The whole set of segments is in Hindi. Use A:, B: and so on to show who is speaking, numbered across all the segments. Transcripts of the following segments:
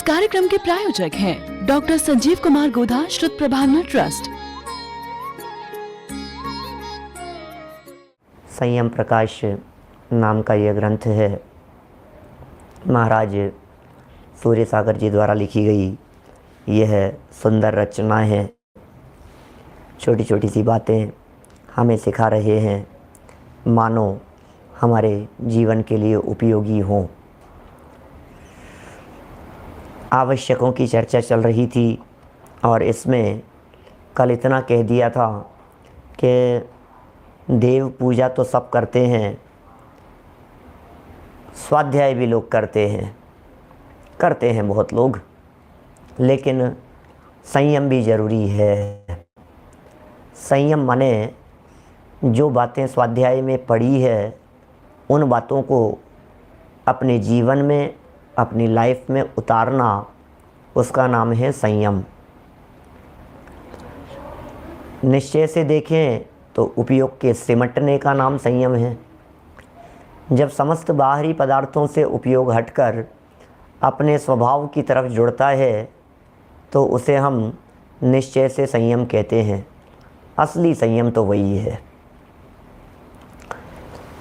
A: इस कार्यक्रम के प्रायोजक हैं डॉक्टर संजीव कुमार गोधा, श्रुत प्रभावना ट्रस्ट।
B: संयम प्रकाश नाम का यह ग्रंथ है, महाराज सूर्य सागर जी द्वारा लिखी गई यह सुंदर रचना है। छोटी छोटी सी बातें हमें सिखा रहे हैं, मानो हमारे जीवन के लिए उपयोगी हों। आवश्यकों की चर्चा चल रही थी और इसमें कल इतना कह दिया था कि देव पूजा तो सब करते हैं, स्वाध्याय भी लोग करते हैं बहुत लोग, लेकिन संयम भी ज़रूरी है। संयम माने जो बातें स्वाध्याय में पढ़ी है उन बातों को अपने जीवन में, अपनी लाइफ में उतारना, उसका नाम है संयम। निश्चय से देखें तो उपयोग के सिमटने का नाम संयम है। जब समस्त बाहरी पदार्थों से उपयोग हटकर अपने स्वभाव की तरफ जुड़ता है तो उसे हम निश्चय से संयम कहते हैं। असली संयम तो वही है।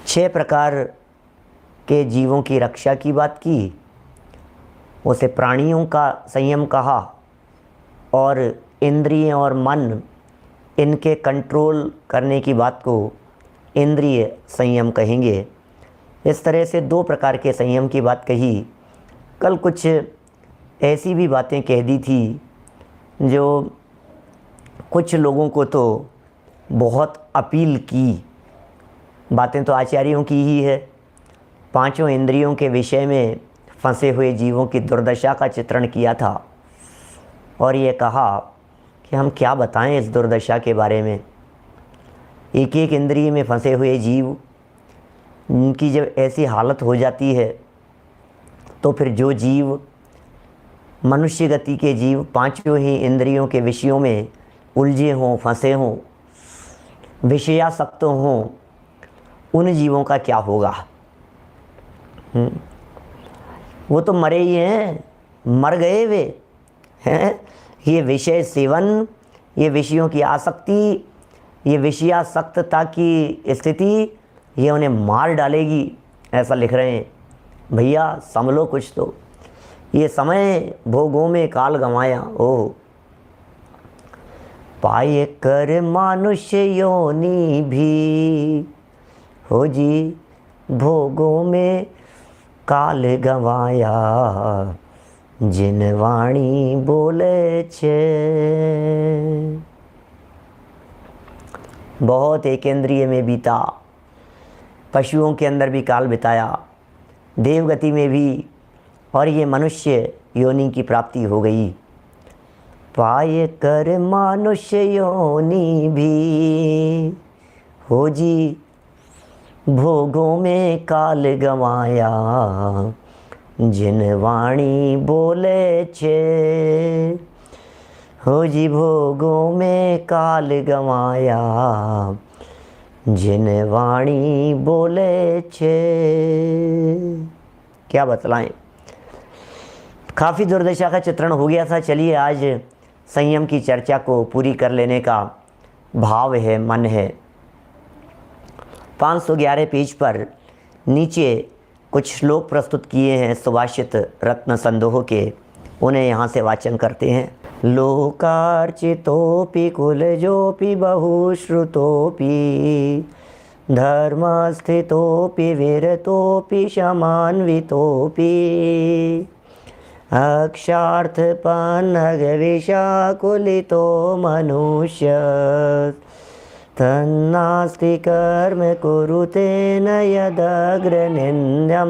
B: 6 प्रकार के जीवों की रक्षा की बात की, उसे प्राणियों का संयम कहा, और इंद्रिय और मन, इनके कंट्रोल करने की बात को इंद्रिय संयम कहेंगे। इस तरह से 2 प्रकार के संयम की बात कही। कल कुछ ऐसी भी बातें कह दी थी जो कुछ लोगों को तो बहुत अपील की। बातें तो आचार्यों की ही है। 5 इंद्रियों के विषय में फंसे हुए जीवों की दुर्दशा का चित्रण किया था और ये कहा कि हम क्या बताएं इस दुर्दशा के बारे में। एक एक इंद्रिय में फंसे हुए जीव, उनकी जब ऐसी हालत हो जाती है तो फिर जो जीव मनुष्य गति के जीव 5 ही इंद्रियों के विषयों में उलझे हों, फंसे हों, विषयासक्त हों, उन जीवों का क्या होगा। वो तो मरे ही हैं, मर गए वे हैं। ये विषय सेवन, ये विषयों की आसक्ति, ये विषयासक्तता की स्थिति, ये उन्हें मार डालेगी, ऐसा लिख रहे हैं। भैया संभलो कुछ तो। ये समय भोगों में काल गंवाया, ओह पाए कर मानुष्य योनि भी, हो जी भोगों में काल गंवाया, जिन वाणी बोले छे। बहुत एकेंद्रिय में बीता, पशुओं के अंदर भी काल बिताया, देवगति में भी, और ये मनुष्य योनि की प्राप्ति हो गई। पाए कर मानुष्य योनि भी, हो जी भोगों में काल गंवाया, जिन वाणी बोले छे। हो जी भोगों में काल गंवाया, जिन वाणी बोले छे। क्या बतलाएं, काफ़ी दुर्दशा का चित्रण हो गया था। चलिए आज संयम की चर्चा को पूरी कर लेने का भाव है, मन है। 511 पेज पर नीचे कुछ श्लोक प्रस्तुत किए हैं सुभाषित रत्न संदोह के, उन्हें यहाँ से वाचन करते हैं। लोकार्चितोपि कुलजोपि बहुश्रुतोपि, धर्मस्थितोपि विरतोपि शमान्वितोपि, अक्षार्थपन्नगविशाकुलितो मनुष्य, तन्नास्ति कर्म कुरुते न यदग्रनिन्द्यम्।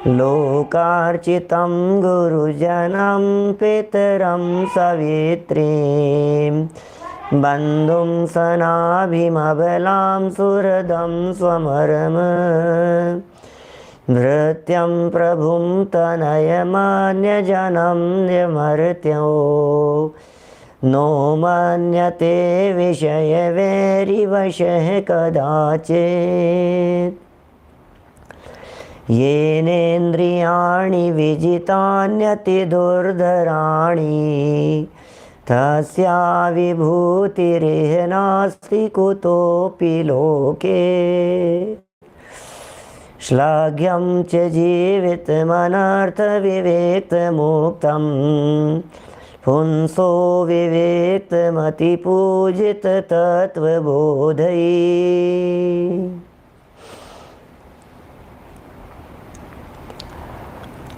B: लोकार्चितं गुरुजनं पितरं सवित्रीं, बन्धुं सनाभिमबलां सुहृदं स्वमरम, नृत्यं प्रभुं तनयमान्यजनं निमर्त्यो, नो मन्यते विषयवैरिवशः कदाचित्। येनेन्द्रियाणि विजितान्यति दुर्धराणि तस्या विभूतिरिह नास्ति कुतोऽपि लोके श्लाघ्यं च जीवितमनर्थविवेक्तमुक्तं पुंसो विवेक्तमतिपूजिततत्त्वबोधये।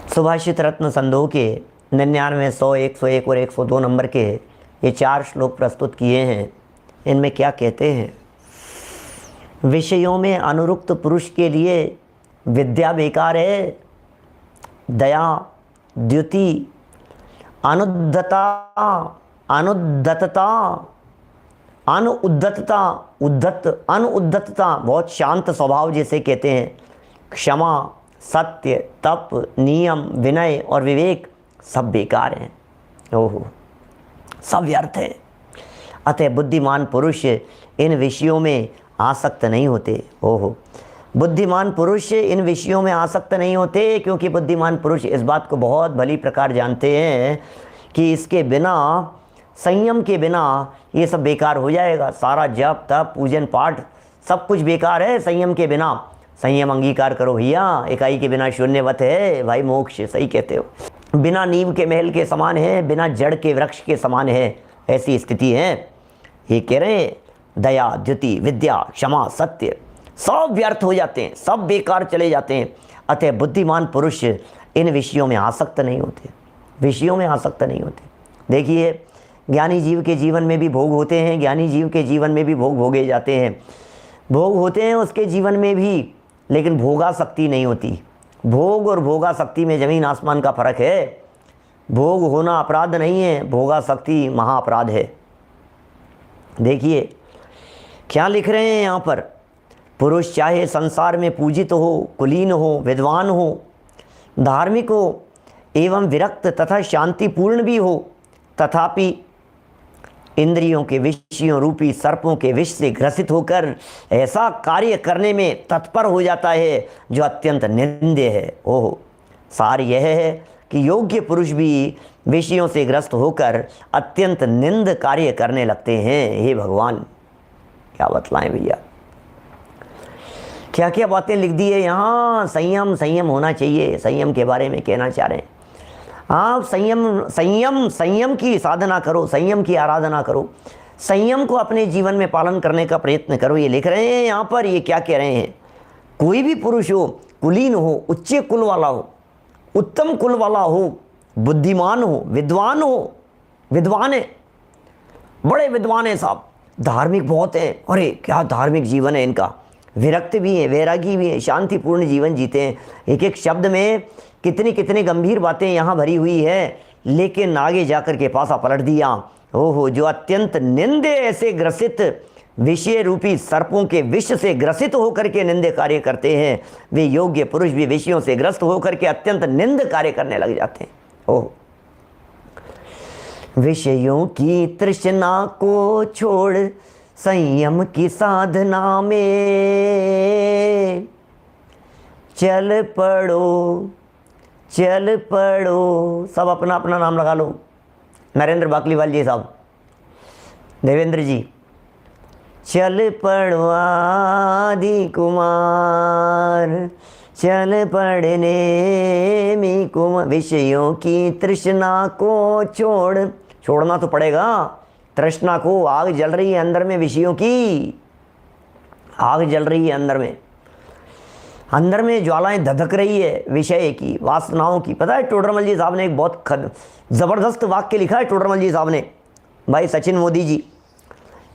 B: सुभाषित रत्न संदोह के 99, 100, 101 और 102 नंबर के ये 4 श्लोक प्रस्तुत किए हैं। इनमें क्या कहते हैं? विषयों में अनुरुक्त पुरुष के लिए विद्या बेकार है। दया, द्युति, अनुद्धता, अनुद्धतता बहुत शांत स्वभाव जिसे कहते हैं, क्षमा, सत्य, तप, नियम, विनय और विवेक सब बेकार हैं। ओहो, सब व्यर्थ है। अतः बुद्धिमान पुरुष इन विषयों में आसक्त नहीं होते। ओहो, बुद्धिमान पुरुष इन विषयों में आसक्त नहीं होते, क्योंकि बुद्धिमान पुरुष इस बात को बहुत भली प्रकार जानते हैं कि इसके बिना, संयम के बिना ये सब बेकार हो जाएगा। सारा जप तप पूजन पाठ सब कुछ बेकार है संयम के बिना। संयम अंगीकार करो भैया, इकाई के बिना शून्यवत है भाई मोक्ष। सही कहते हो। बिना नीम के महल के समान है, बिना जड़ के वृक्ष के समान है, ऐसी स्थिति है। ये कह रहे हैं दया, द्युति, विद्या, क्षमा, सत्य सब व्यर्थ हो जाते हैं, सब बेकार चले जाते हैं। अतः बुद्धिमान पुरुष इन विषयों में आसक्त नहीं होते, विषयों में आसक्त नहीं होते। देखिए, ज्ञानी जीव के जीवन में भी भोग होते हैं, ज्ञानी जीव के जीवन में भी भोग भोगे जाते हैं, भोग होते हैं उसके जीवन में भी, लेकिन भोगासक्ति नहीं होती। भोग और भोगासक्ति में ज़मीन आसमान का फर्क है। भोग होना अपराध नहीं है, भोगासक्ति महाअपराध है। देखिए क्या लिख रहे हैं यहाँ पर, पुरुष चाहे संसार में पूजित हो, कुलीन हो, विद्वान हो, धार्मिक हो एवं विरक्त तथा शांतिपूर्ण भी हो, तथापि इंद्रियों के विषयों रूपी सर्पों के विष से ग्रसित होकर ऐसा कार्य करने में तत्पर हो जाता है जो अत्यंत निंद्य है। ओह, सार यह है कि योग्य पुरुष भी विषयों से ग्रस्त होकर अत्यंत निंद कार्य करने लगते हैं। हे भगवान, क्या बतलाएं भैया, क्या क्या बातें लिख दी है यहाँ। संयम, संयम होना चाहिए, संयम के बारे में कहना चाह रहे हैं आप। संयम की साधना करो, संयम की आराधना करो, संयम को अपने जीवन में पालन करने का प्रयत्न करो। ये लिख रहे हैं यहाँ पर। ये क्या कह रहे हैं, कोई भी पुरुष हो, कुलीन हो, उच्च कुल वाला हो, उत्तम कुल वाला हो, बुद्धिमान हो, विद्वान हो, विद्वान है, बड़े विद्वान है साहब, धार्मिक बहुत है, अरे क्या धार्मिक जीवन है इनका, विरक्त भी है, वैरागी भी है, शांतिपूर्ण जीवन जीते हैं। एक एक शब्द में कितनी कितनी गंभीर बातें यहाँ भरी हुई है, लेकिन आगे जाकर के पासा पलट दिया। ओहो, जो अत्यंत निंदे ऐसे ग्रसित विषय रूपी सर्पों के विष से ग्रसित होकर के निंदे कार्य करते हैं, वे योग्य पुरुष भी विषयों से ग्रस्त होकर के अत्यंत निंद कार्य करने लग जाते हैं। ओह, विषयों की तृष्णा को छोड़ संयम की साधना में चल पड़ो, चल पड़ो। सब अपना अपना नाम लगा लो। नरेंद्र बाकलीवाल जी साहब, देवेंद्र जी, चल पड़ो आदि कुमार, चल पड़ने में कुमार। विषयों की तृष्णा को छोड़ना तो पड़ेगा। तृष्णा को, आग जल रही है अंदर में, विषयों की आग जल रही है अंदर में ज्वालाएं धधक रही है विषय की, वासनाओं की। पता है टोडरमल जी साहब ने एक बहुत ज़बरदस्त वाक्य लिखा है। टोडरमल जी साहब ने, भाई सचिन मोदी जी,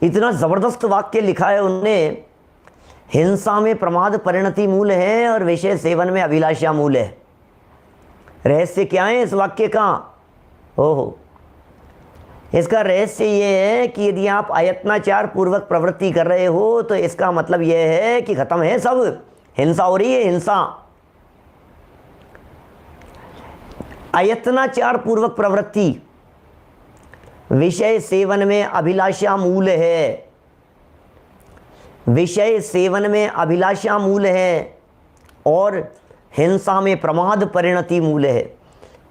B: इतना ज़बरदस्त वाक्य लिखा है उन्होंने, हिंसा में प्रमाद परिणति मूल है और विषय सेवन में अभिलाषा मूल है। रहस्य क्या है इस वाक्य का? ओहो, इसका रहस्य ये है कि यदि आप आयत्नाचार पूर्वक प्रवृत्ति कर रहे हो तो इसका मतलब यह है कि खत्म है सब, हिंसा हो रही है, हिंसा। आयत्नाचार पूर्वक प्रवृत्ति विषय सेवन में अभिलाषा मूल है, विषय सेवन में अभिलाषा मूल है, और हिंसा में प्रमाद परिणति मूल है।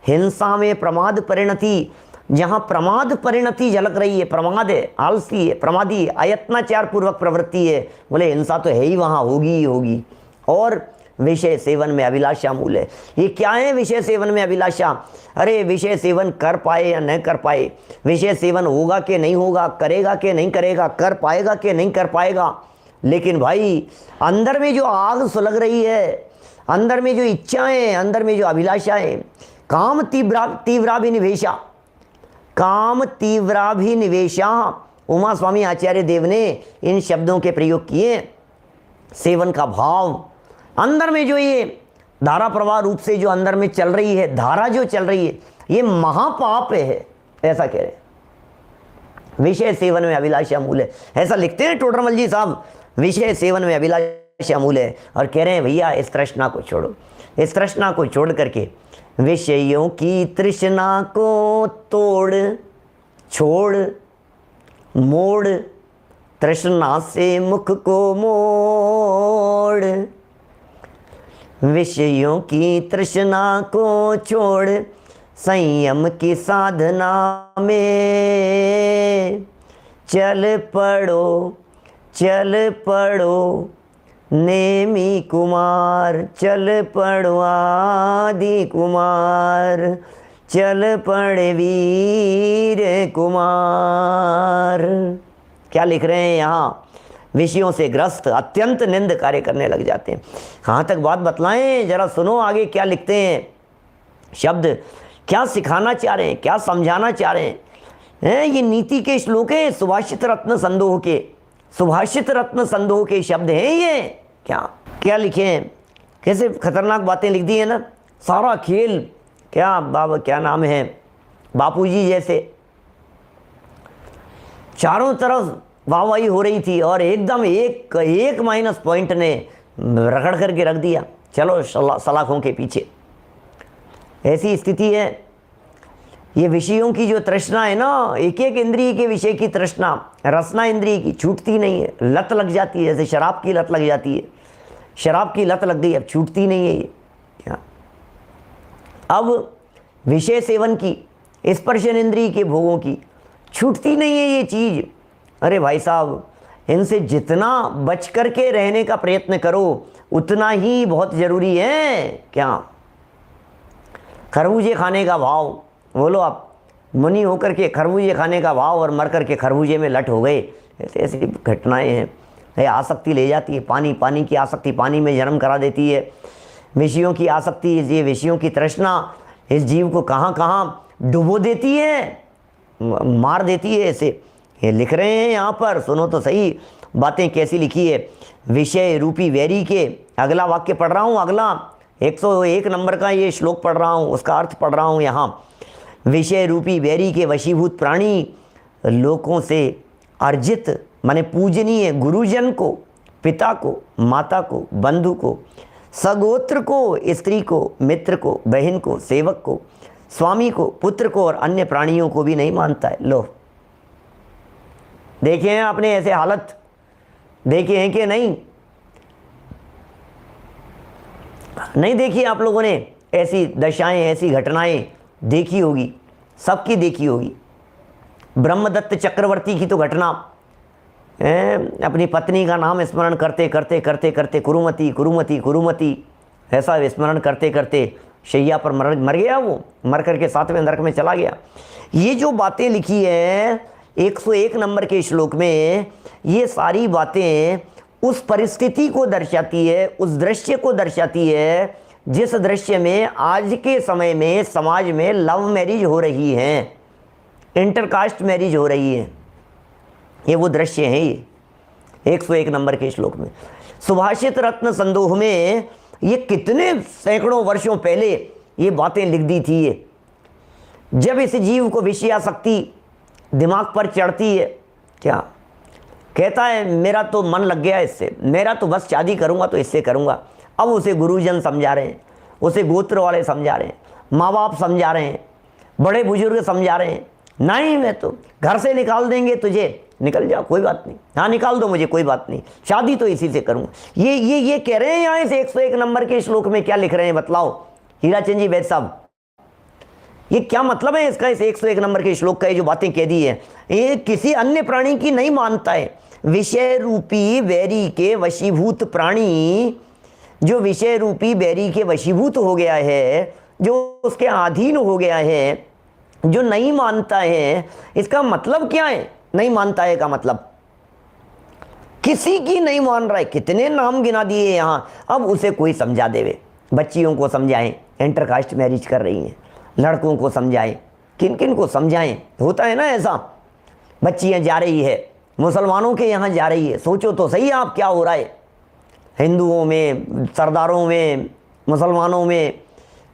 B: हिंसा में प्रमाद परिणति, जहाँ प्रमाद परिणति झलक रही है, प्रमाद है, आलसी है, प्रमादी है, अयत्नाचार पूर्वक प्रवृत्ति है, बोले हिंसा तो है ही, वहाँ होगी ही होगी। और विषय सेवन में अभिलाषा मूल है। ये क्या है विषय सेवन में अभिलाषा? अरे विषय सेवन कर पाए या न कर पाए, विषय सेवन होगा कि नहीं होगा, करेगा कि नहीं करेगा, कर पाएगा कि नहीं कर पाएगा, लेकिन भाई अंदर में जो आग सुलग रही है, अंदर में जो इच्छाएं, अंदर में जो अभिलाषाएं, काम तीव्राभिनिवेशा, काम तीव्राभिनिवेशा, उमा स्वामी आचार्य देव ने इन शब्दों के प्रयोग किए। सेवन का भाव, अंदर में जो ये धारा प्रवाह रूप से जो अंदर में चल रही है, धारा जो चल रही है, ये महापाप है, ऐसा कह रहे हैं। विषय सेवन में अभिलाषा मूल है, ऐसा लिखते हैं टोडरमल जी साहब, विषय सेवन में अभिलाषा मूल है। और कह रहे हैं भैया इस तृष्णा को छोड़ो, इस तृष्णा को छोड़ करके विषयों की तृष्णा को तोड़, छोड़, मोड़, तृष्णा से मुख को मोड़, विषयों की तृष्णा को छोड़, संयम की साधना में चल पड़ो, चल पड़ो नेमी कुमार, चल पड़ो आदि कुमार, चल पड़े वीर कुमार। क्या लिख रहे हैं यहाँ? विषयों से ग्रस्त अत्यंत निंद कार्य करने लग जाते हैं। कहाँ तक बात बतलाएं, जरा सुनो आगे क्या लिखते हैं शब्द, क्या सिखाना चाह रहे हैं, क्या समझाना चाह रहे हैं। ये नीति के श्लोक है, सुभाषित रत्न संदोह के, सुभाषित रत्न संदोह के शब्द हैं ये। क्या क्या लिखे हैं, कैसे खतरनाक बातें लिख दी है ना। सारा खेल, क्या बाबा क्या नाम है, बापूजी जैसे चारों तरफ वाहवाही हो रही थी और एकदम एक माइनस पॉइंट ने रगड़ करके रख दिया, चलो सलाखों के पीछे। ऐसी स्थिति है। ये विषयों की जो तृष्णा है ना, एक एक इंद्रिय के विषय की तृष्णा, रसना इंद्रिय की छूटती नहीं है, लत लग जाती है, जैसे शराब की लत लग जाती है। शराब की लत लग गई, अब छूटती नहीं है ये। क्या अब विषय सेवन की, स्पर्शन इंद्रिय के भोगों की छूटती नहीं है ये चीज़। अरे भाई साहब, इनसे जितना बच करके रहने का प्रयत्न करो उतना ही बहुत ज़रूरी है। क्या खरबूजे खाने का भाव, बोलो आप, मुनि होकर के खरबूजे खाने का भाव और मर करके खरबूजे में लट हो गए, ऐसे ऐसी घटनाएं हैं। आसक्ति ले जाती है, पानी की आसक्ति पानी में जन्म करा देती है। विषयों की आसक्ति, ये विषयों की तृष्णा इस जीव को कहाँ कहाँ डुबो देती है, मार देती है। ऐसे ये लिख रहे हैं यहाँ पर, सुनो तो सही बातें कैसी लिखी है। विषय रूपी वैरी के, अगला वाक्य पढ़ रहा हूँ, अगला 101 नंबर का ये श्लोक पढ़ रहा हूँ, उसका अर्थ पढ़ रहा हूँ यहाँ। विषय रूपी वैरी के वशीभूत प्राणी लोगों से अर्जित माने पूजनीय गुरुजन को, पिता को, माता को, बंधु को, सगोत्र को, स्त्री को, मित्र को, बहन को, सेवक को, स्वामी को, पुत्र को और अन्य प्राणियों को भी नहीं मानता है। लो देखे हैं आपने ऐसे हालत देखे हैं कि नहीं? नहीं देखी आप लोगों ने ऐसी दशाएं, ऐसी घटनाएं देखी होगी, सबकी देखी होगी। ब्रह्मदत्त चक्रवर्ती की तो घटना, अपनी पत्नी का नाम स्मरण करते करते करते करते कुरुमती कुरुमती कुरुमती ऐसा स्मरण करते करते शैया पर मर गया। वो मर करके 7वें नरक में चला गया। ये जो बातें लिखी है 101 नंबर के श्लोक में, ये सारी बातें उस परिस्थिति को दर्शाती है, उस दृश्य को दर्शाती है जिस दृश्य में आज के समय में समाज में लव मैरिज हो रही है, इंटरकास्ट मैरिज हो रही है। ये वो दृश्य है ये 101 नंबर के श्लोक में। सुभाषित रत्न संदोह में ये कितने सैकड़ों वर्षों पहले ये बातें लिख दी थी। ये जब इस जीव को विषयासक्ति दिमाग पर चढ़ती है, क्या कहता है मेरा तो मन लग गया इससे, मेरा तो बस शादी करूंगा तो इससे करूंगा। अब उसे गुरुजन समझा रहे हैं, उसे गोत्र वाले समझा रहे हैं, माँ बाप समझा रहे हैं, बड़े बुजुर्ग समझा रहे हैं, नहीं मैं तो घर से निकाल देंगे तुझे, निकल जाओ, कोई बात नहीं, हाँ निकाल दो मुझे, कोई बात नहीं, शादी तो इसी से करूँगा। ये कह रहे हैं यहाँ इस 101 नंबर के श्लोक में क्या लिख रहे हैं बतलाओ हीराचंद जी वैद्य साहब, ये क्या मतलब है इसका, इस 101 नंबर के श्लोक का ये जो बातें कह दी है, ये किसी अन्य प्राणी की नहीं मानता है। विषय रूपी बैरी के वशीभूत प्राणी, जो विषय रूपी बैरी के वशीभूत हो गया है, जो उसके अधीन हो गया है, जो नहीं मानता है, इसका मतलब क्या है नहीं मानता है का मतलब? किसी की नहीं मान रहा है। कितने नाम गिना दिए यहाँ, अब उसे कोई समझा देवे। बच्चियों को समझाएं इंटरकास्ट मैरिज कर रही हैं, लड़कों को समझाएं, किन किन को समझाएं। होता है ना ऐसा, बच्चियाँ जा रही है मुसलमानों के यहाँ जा रही है, सोचो तो सही आप क्या हो रहा है, हिंदुओं में, सरदारों में, मुसलमानों में,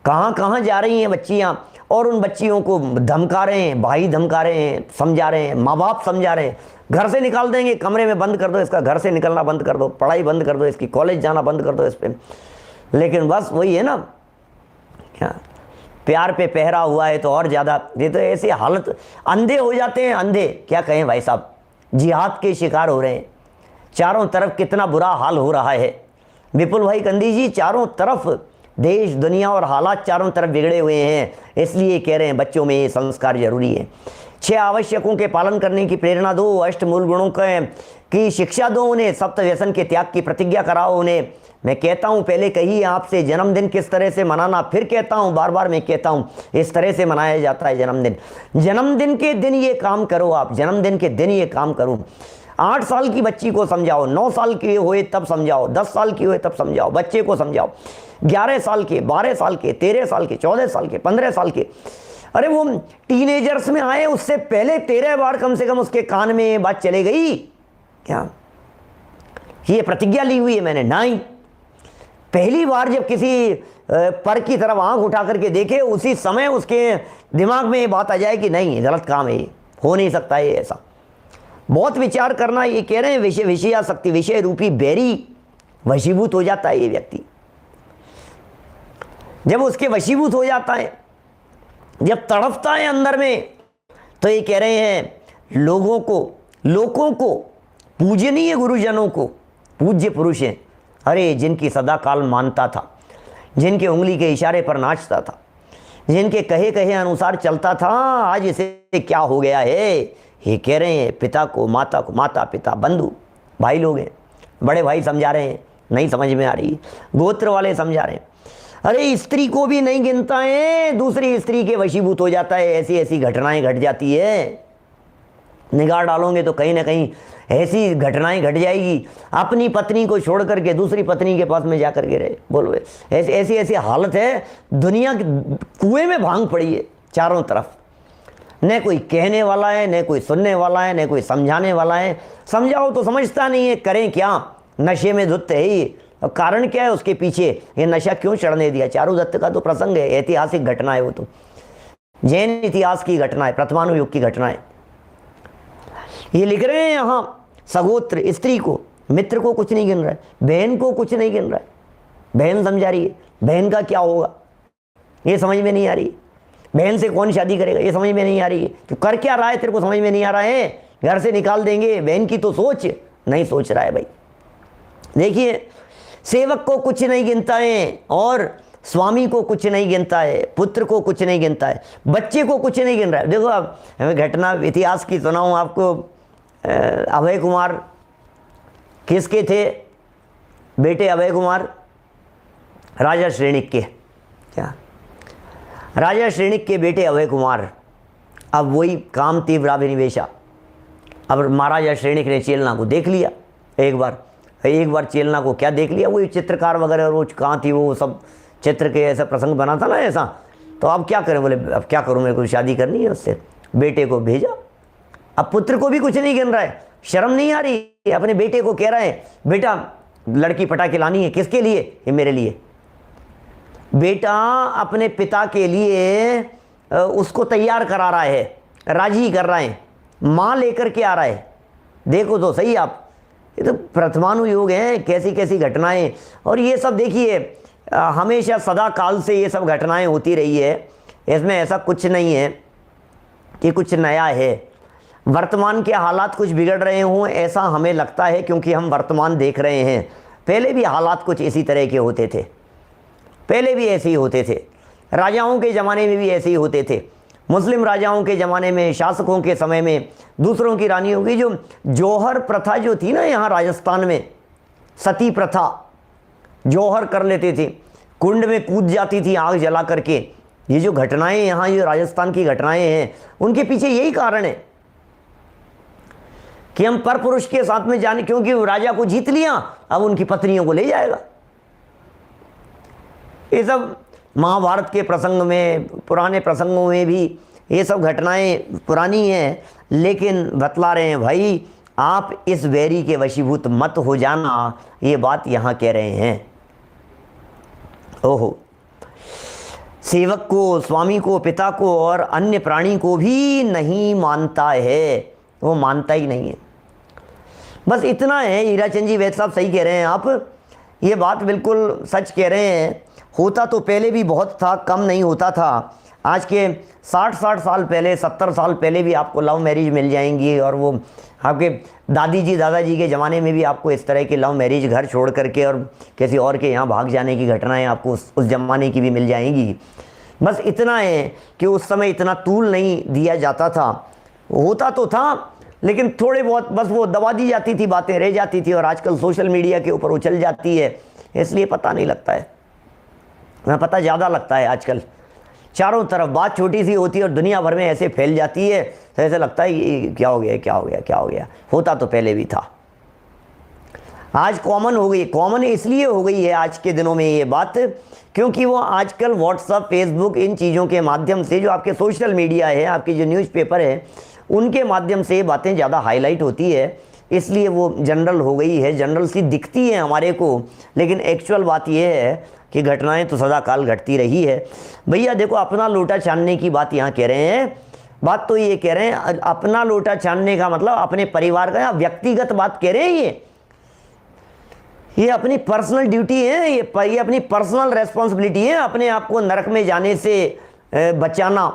B: कहाँ कहाँ जा रही हैं बच्चियाँ, और उन बच्चियों को धमका रहे हैं, भाई धमका रहे हैं, समझा रहे हैं, माँ बाप समझा रहे हैं, घर से निकाल देंगे, कमरे में बंद कर दो इसका, घर से निकलना बंद कर दो, पढ़ाई बंद कर दो इसकी, कॉलेज जाना बंद कर दो इस पर। लेकिन बस वही है ना, क्या प्यार पे पहरा हुआ है तो और ज़्यादा, ये तो ऐसी हालत, अंधे हो जाते हैं, अंधे क्या कहें भाई साहब, जिहाद के शिकार हो रहे हैं चारों तरफ, कितना बुरा हाल हो रहा है विपुल भाई कंदी जी, चारों तरफ देश दुनिया और हालात चारों तरफ बिगड़े हुए हैं। इसलिए कह रहे हैं बच्चों में ये संस्कार जरूरी है। 6 आवश्यकों के पालन करने की प्रेरणा दो, अष्ट मूल गुणों की शिक्षा दो उन्हें, सप्त व्यसन के त्याग की प्रतिज्ञा कराओ उन्हें। मैं कहता हूँ पहले कही आपसे जन्मदिन किस तरह से मनाना, फिर कहता हूँ बार बार मैं कहता हूँ इस तरह से मनाया जाता है जन्मदिन। जन्मदिन के दिन ये काम करो आप, जन्मदिन के दिन ये काम करो। 8 साल की बच्ची को समझाओ, 9 साल की हुए तब समझाओ, 10 साल की हुए तब समझाओ, बच्चे को समझाओ, 11 साल के, 12 साल के, 13 साल के, 14 साल के, 15 साल के, अरे वो टीनेजर्स में आए उससे पहले 13 बार कम से कम उसके कान में ये बात चले गई क्या, ये प्रतिज्ञा ली हुई है मैंने, नहीं। पहली बार जब किसी पर की तरफ आंख उठा करके देखे उसी समय उसके दिमाग में ये बात आ जाए कि नहीं गलत काम है, ये हो नहीं सकता है ऐसा। बहुत विचार करना, ये कह रहे हैं विषयासक्ति, विषय रूपी बैरी वशीभूत हो जाता है ये व्यक्ति। जब उसके वशीभूत हो जाता है, जब तड़पता है अंदर में, तो ये कह रहे हैं लोगों को पूजनीय गुरुजनों को, पूज्य पुरुष हैं, अरे जिनकी सदा काल मानता था, जिनके उंगली के इशारे पर नाचता था, जिनके कहे कहे अनुसार चलता था, आज इसे क्या हो गया है। ये कह रहे हैं पिता को, माता पिता बंधु भाई लोग हैं, बड़े भाई समझा रहे हैं, नहीं समझ में आ रही, गोत्र वाले समझा रहे हैं, अरे स्त्री को भी नहीं गिनता है, दूसरी स्त्री के वशीभूत हो जाता है, ऐसी ऐसी घटनाएं घट जाती है। निगाह डालोगे तो कहीं ना कहीं ऐसी घटनाएं घट जाएगी, अपनी पत्नी को छोड़ करके दूसरी पत्नी के पास में जाकर के रहे, बोलो ऐसी ऐसी हालत है, दुनिया के कुएं में भांग पड़ी है चारों तरफ, न कोई कहने वाला है, न कोई सुनने वाला है, न कोई समझाने वाला है। समझाओ तो समझता नहीं है, करें क्या, नशे में धुत है ये। और कारण क्या है उसके पीछे, ये नशा क्यों चढ़ने दिया। चारू दत्त का तो प्रसंग है, ऐतिहासिक घटना है वो, तो जैन इतिहास की घटना है, प्रथमानु युग की घटना है। ये लिख रहे हैं यहाँ, सगोत्र स्त्री को, मित्र को कुछ नहीं गिन रहा है, बहन को कुछ नहीं गिन रहा है, बहन समझा रही है, बहन का क्या होगा ये समझ में नहीं आ रही है, बहन से कौन शादी करेगा ये समझ में नहीं आ रही है, तो कर क्या रहा है तेरे को समझ में नहीं आ रहा है, घर से निकाल देंगे, बहन की तो सोच नहीं सोच रहा है भाई। देखिए सेवक को कुछ नहीं गिनता है, और स्वामी को कुछ नहीं गिनता है, पुत्र को कुछ नहीं गिनता है, बच्चे को कुछ नहीं गिन रहा है। देखो अब हमें घटना इतिहास की सुनाऊँ आपको, अभय कुमार किसके थे बेटे, अभय कुमार राजा श्रेणिक के, क्या राजा श्रेणिक के बेटे अभय कुमार। अब वही काम तीव्राभिनिवेशा, अब महाराजा श्रेणिक ने चेलना को देख लिया, एक बार चेलना को क्या देख लिया, वही चित्रकार वगैरह रोज कहाँ थी, वो सब चित्र के ऐसा प्रसंग बना था ना ऐसा, तो अब क्या करें, बोले अब क्या करूँ, मेरे को शादी करनी है उससे, बेटे को भेजा। अब पुत्र को भी कुछ नहीं गिन रहा है, शर्म नहीं आ रही, अपने बेटे को कह रहा है बेटा लड़की पटा के लानी है, किसके लिए, ये मेरे लिए। बेटा अपने पिता के लिए उसको तैयार करा रहा है, राजी कर रहा है, माँ लेकर के आ रहा है। देखो तो सही आप, ये तो प्रथमानु युग हैं, कैसी कैसी घटनाएं। और ये सब देखिए हमेशा सदा काल से ये सब घटनाएं होती रही है, इसमें ऐसा कुछ नहीं है कि कुछ नया है। वर्तमान के हालात कुछ बिगड़ रहे हों ऐसा हमें लगता है, क्योंकि हम वर्तमान देख रहे हैं। पहले भी हालात कुछ इसी तरह के होते थे, पहले भी ऐसे ही होते थे, राजाओं के ज़माने में भी ऐसे ही होते थे। मुस्लिम राजाओं के ज़माने में, शासकों के समय में, दूसरों की रानियों की जो जौहर प्रथा जो थी ना, यहाँ राजस्थान में सती प्रथा, जौहर कर लेते थे, कुंड में कूद जाती थी आग जला करके। ये जो घटनाएं यहाँ, ये राजस्थान की घटनाएं हैं, उनके पीछे यही कारण है कि हम पर पुरुष के साथ में जाने, क्योंकि राजा को जीत लिया, अब उनकी पत्नियों को ले जाएगा। ये सब महाभारत के प्रसंग में, पुराने प्रसंगों में भी ये सब घटनाएं पुरानी हैं, लेकिन बतला रहे हैं भाई आप इस वैरी के वशीभूत मत हो जाना, ये बात यहाँ कह रहे हैं। ओहो, सेवक को, स्वामी को, पिता को और अन्य प्राणी को भी नहीं मानता है, वो मानता ही नहीं है। बस इतना है। हीराचंद जी वैद साहब सही कह रहे हैं, आप ये बात बिल्कुल सच कह रहे हैं। होता तो पहले भी बहुत था, कम नहीं होता था। आज के 60 साल पहले, 70 साल पहले भी आपको लव मैरिज मिल जाएंगी, और वो आपके दादी जी, दादाजी के ज़माने में भी आपको इस तरह की लव मैरिज घर छोड़ करके और किसी और के यहाँ भाग जाने की घटनाएं आपको उस ज़माने की भी मिल जाएंगी। बस इतना है कि उस समय इतना तूल नहीं दिया जाता था। होता तो था, लेकिन थोड़े बहुत बस वो दबा दी जाती थी, बातें रह जाती थी, और आजकल सोशल मीडिया के ऊपर उछल जाती है, इसलिए पता नहीं लगता है। हमें पता ज़्यादा लगता है आजकल। चारों तरफ बात छोटी सी होती है और दुनिया भर में ऐसे फैल जाती है, तो ऐसे लगता है कि क्या हो गया, क्या हो गया, क्या हो गया। होता तो पहले भी था, आज कॉमन हो गई। कॉमन इसलिए हो गई है आज के दिनों में ये बात, क्योंकि वो आजकल व्हाट्सअप, फेसबुक, इन चीज़ों के माध्यम से, जो आपके सोशल मीडिया है, आपके जो न्यूज़पेपर है, उनके माध्यम से ये बातें ज़्यादा हाईलाइट होती है, इसलिए वो जनरल हो गई है, जनरल सी दिखती है हमारे को। लेकिन एक्चुअल बात यह है कि घटनाएं तो सदा काल घटती रही है। भैया देखो, अपना लोटा छानने की बात यहाँ कह रहे हैं। बात तो ये कह रहे हैं, अपना लोटा छानने का मतलब अपने परिवार का, व्यक्तिगत बात कह रहे हैं। ये अपनी पर्सनल ड्यूटी है, ये अपनी पर्सनल रेस्पॉन्सिबिलिटी है, अपने आप को नरक में जाने से बचाना,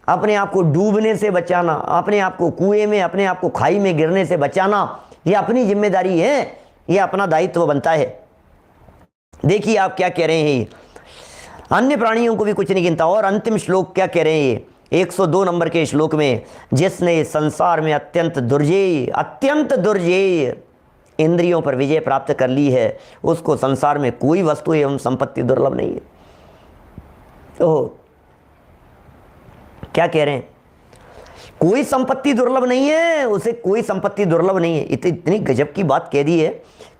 B: अपने आप को डूबने से बचाना, अपने आप को कुएं में, अपने आप को खाई में गिरने से बचाना, ये अपनी जिम्मेदारी है, ये अपना दायित्व बनता है। देखिए आप क्या कह रहे हैं, अन्य प्राणियों को भी कुछ नहीं गिनता। और अंतिम श्लोक क्या कह रहे हैं, 102 नंबर के श्लोक में, जिसने संसार में अत्यंत दुर्जेय इंद्रियों पर विजय प्राप्त कर ली है, उसको संसार में कोई वस्तु एवं संपत्ति दुर्लभ नहीं है। तो क्या कह रहे हैं, कोई संपत्ति दुर्लभ नहीं है, उसे कोई संपत्ति दुर्लभ नहीं है। इतनी गजब की बात कह दी है।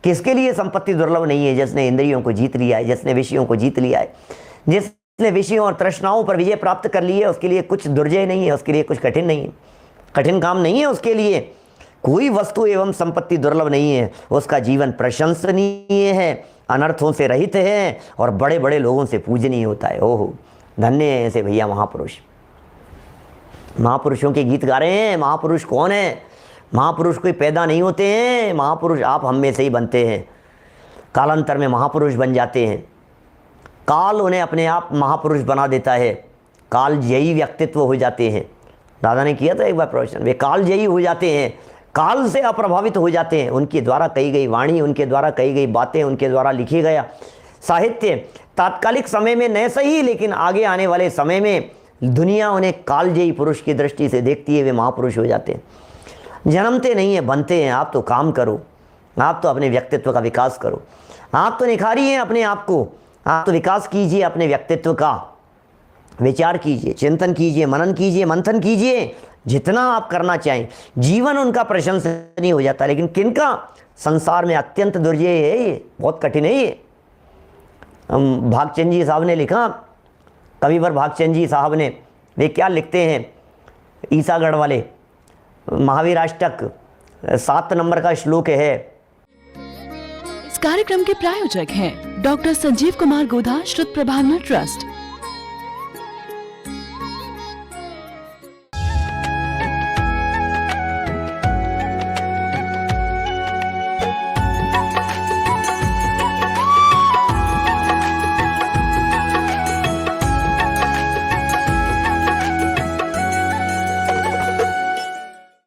B: किसके लिए संपत्ति दुर्लभ नहीं है? जिसने इंद्रियों को जीत लिया है, जिसने विषयों को जीत लिया है, जिसने विषयों और तृष्णाओं पर विजय प्राप्त कर ली है, उसके लिए कुछ दुर्जय नहीं है, उसके लिए कुछ कठिन नहीं है, कठिन काम नहीं है उसके लिए। कोई वस्तु एवं संपत्ति दुर्लभ नहीं है, उसका जीवन प्रशंसनीय है, अनर्थों से रहित है, और बड़े बड़े लोगों से पूजनीय होता है। ओहो, धन्य है ऐसे भैया महापुरुष। महापुरुषों के गीत गा रहे हैं। महापुरुष कौन है? महापुरुष कोई पैदा नहीं होते हैं, महापुरुष आप हम में से ही बनते हैं, कालांतर में महापुरुष बन जाते हैं। काल उन्हें अपने आप महापुरुष बना देता है, काल जयी व्यक्तित्व हो जाते हैं। दादा ने किया था एक बार प्रवचन, वे काल जयी हो जाते हैं, काल से अप्रभावित हो जाते हैं। उनके द्वारा कही गई वाणी, उनके द्वारा कही गई बातें, उनके द्वारा लिखी गया साहित्य तात्कालिक समय में न सही, लेकिन आगे आने वाले समय में दुनिया उन्हें कालजयी पुरुष की दृष्टि से देखती है, वे महापुरुष हो जाते हैं। जन्मते नहीं है, बनते हैं। आप तो काम करो, आप तो अपने व्यक्तित्व का विकास करो, आप तो निखारिए अपने आप को, आप तो विकास कीजिए अपने व्यक्तित्व का, विचार कीजिए, चिंतन कीजिए, मनन कीजिए, मंथन कीजिए, जितना आप करना चाहें। जीवन उनका प्रशंसनीय हो जाता है। लेकिन किनका? संसार में अत्यंत दुर्जय है, ये बहुत कठिन है। ये भागचंद जी साहब ने लिखा, कविवर भागचंद जी साहब ने, वे क्या लिखते हैं, ईसागढ़ वाले, महावीराष्टक 7 नंबर का श्लोक है।
A: इस कार्यक्रम के प्रायोजक हैं डॉक्टर संजीव कुमार गोधा, श्रुत प्रभावना ट्रस्ट।